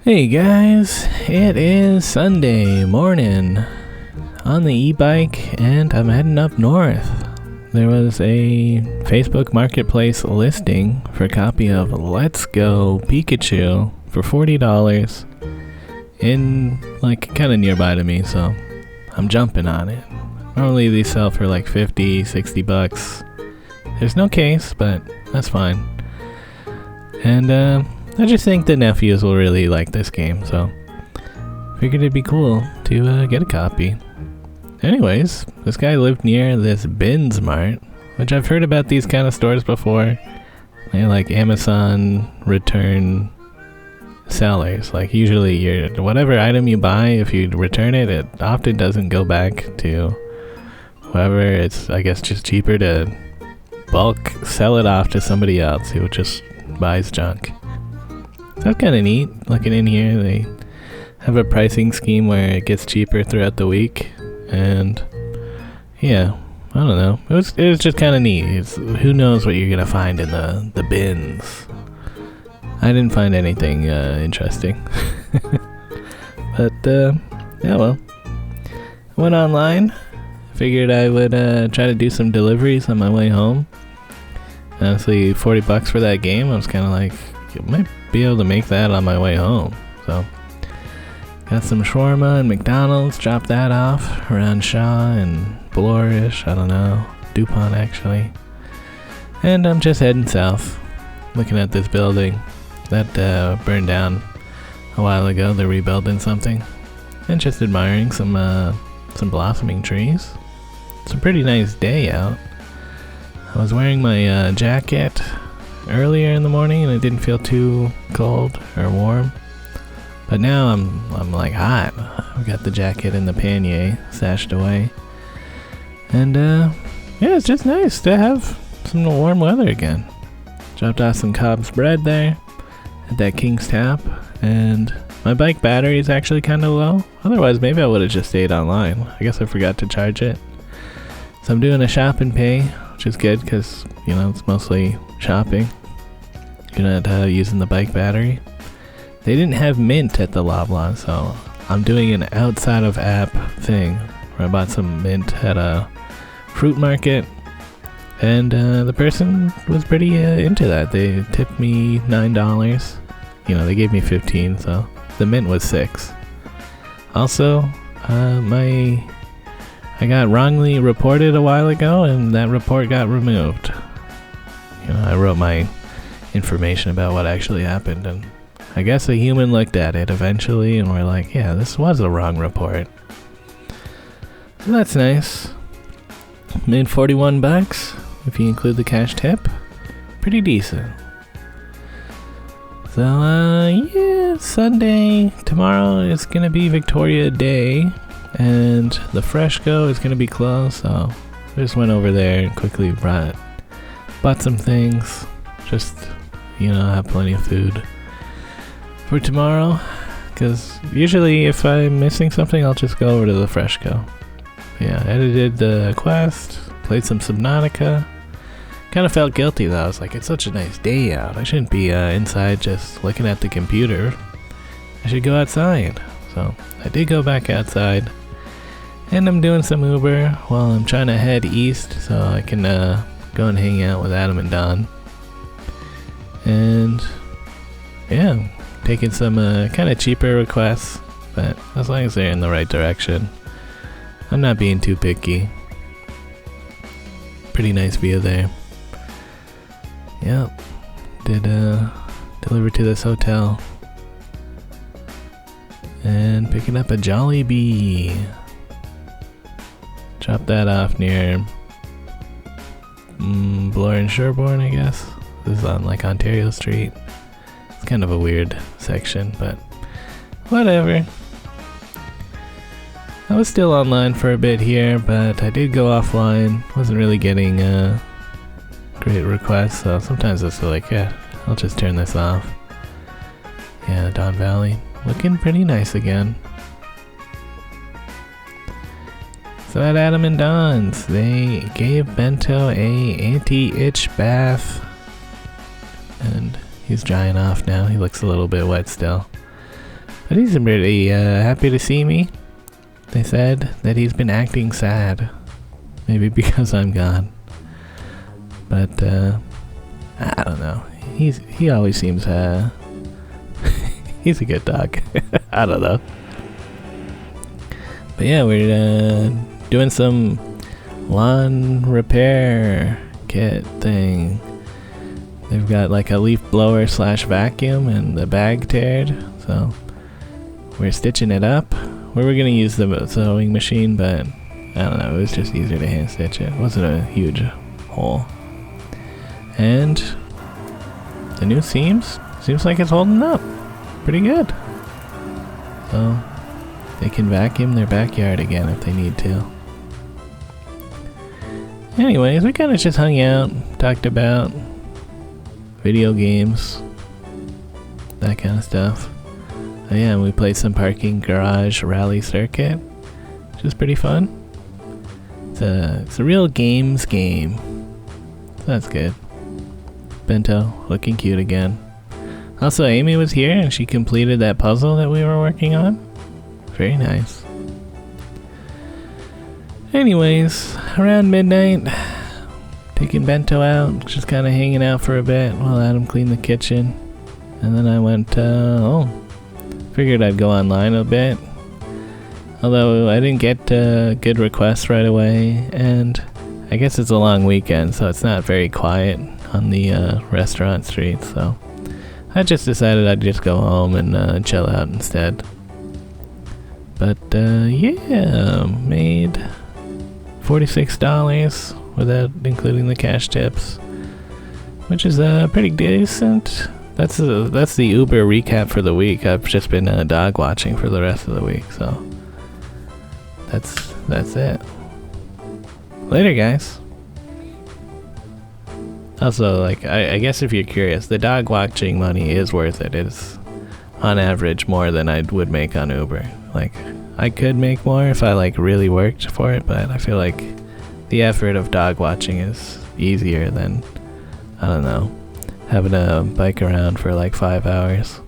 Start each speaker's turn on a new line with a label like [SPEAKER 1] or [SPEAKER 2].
[SPEAKER 1] Hey guys, it is Sunday morning on the e-bike and I'm heading up north. There was a Facebook Marketplace listing for a copy of Let's Go Pikachu for $40 in like kind of nearby to me, so I'm jumping on it. Normally these sell for like 50, 60 bucks. There's no case, but that's fine. And I just think the nephews will really like this game, so figured it'd be cool to get a copy. Anyways, this guy lived near this Bins Mart, which I've heard about these kind of stores before. They're like Amazon return sellers. Like usually whatever item you buy, if you return it, it often doesn't go back to whoever. It's, I guess, just cheaper to bulk sell it off to somebody else who just buys junk. That's kind of neat. Looking in here, they have a pricing scheme where it gets cheaper throughout the week, and yeah, I don't know. It was just kind of neat. Who knows what you're gonna find in the bins? I didn't find anything interesting, but yeah, well, I went online. Figured I would try to do some deliveries on my way home. Honestly, $40 for that game, I was kind of like, you might be able to make that on my way home. So got some shawarma and McDonald's, dropped that off around Shaw and Bloorish, I don't know, DuPont actually. And I'm just heading south, looking at this building that burned down a while ago. They're rebuilding something, and just admiring some blossoming trees. It's a pretty nice day out. I was wearing my jacket earlier in the morning and it didn't feel too cold or warm, but now I'm like hot. I've got the jacket in the pannier stashed away, and yeah, it's just nice to have some warm weather again. Dropped off some Cobb's bread there at that King's Tap, and my bike battery is actually kind of low. Otherwise maybe I would have just stayed online. I guess I forgot to charge it, so I'm doing a shop and pay, which is good because, you know, it's mostly shopping. You're not using the bike battery. They didn't have mint at the Loblaw, so I'm doing an outside of app thing where I bought some mint at a fruit market, and the person was pretty into that. They tipped me $9. You know, they gave me 15, so the mint was $6. Also, I got wrongly reported a while ago, and that report got removed. You know, I wrote my information about what actually happened, and I guess a human looked at it eventually and we're like, yeah, this was a wrong report. So that's nice. Made $41 if you include the cash tip. Pretty decent. So yeah, Sunday. Tomorrow is gonna be Victoria Day, and the Freshco is gonna be closed, so I just went over there and quickly bought some things. Just, you know, have plenty of food for tomorrow, because usually if I'm missing something I'll just go over to the Freshco. Yeah, edited the quest, played some Subnautica. Kind of felt guilty though. I was like, it's such a nice day out, I shouldn't be inside just looking at the computer. I should go outside. So I did go back outside, and I'm doing some Uber while I'm trying to head east so I can go and hang out with Adam and Don. And yeah, taking some kind of cheaper requests, but as long as they're in the right direction, I'm not being too picky. Pretty nice view there. Yep, did deliver to this hotel, and picking up a Jollibee. Dropped that off near Bloor and Sherborne, I guess. This is on like Ontario Street. It's kind of a weird section, but whatever. I was still online for a bit here, but I did go offline. Wasn't really getting great requests, so sometimes it's like, yeah, I'll just turn this off. Yeah, Don Valley looking pretty nice again. So at Adam and Don's, they gave Bento a anti-itch bath, and he's drying off now. He looks a little bit wet still. But he's pretty happy to see me. They said that he's been acting sad. Maybe because I'm gone. But I don't know. He always seems he's a good dog. I don't know. But yeah, we're doing some lawn repair kit thing. They've got like a leaf blower / vacuum and the bag teared, so we're stitching it up. We were gonna use the sewing machine, but I don't know, it was just easier to hand stitch it. It wasn't a huge hole. And the new seems like it's holding up pretty good. So they can vacuum their backyard again if they need to. Anyways, we kind of just hung out, talked about video games, that kind of stuff. Oh yeah, and we played some parking garage rally circuit, which is pretty fun. It's a real games game. So that's good. Bento, looking cute again. Also, Amy was here and she completed that puzzle that we were working on. Very nice. Anyways, around midnight, taking Bento out, just kind of hanging out for a bit while Adam cleaned the kitchen. And then I went home. Figured I'd go online a bit. Although I didn't get good requests right away, and I guess it's a long weekend, so it's not very quiet on the restaurant street, so I just decided I'd just go home and chill out instead. But yeah, made $46 without including the cash tips, which is pretty decent. That's the Uber recap for the week. I've just been dog watching for the rest of the week, so that's it. Later, guys. Also, like, I guess if you're curious, the dog watching money is worth it. It's on average more than I would make on Uber. Like, I could make more if I like really worked for it, but I feel like the effort of dog watching is easier than, I don't know, having to bike around for like 5 hours.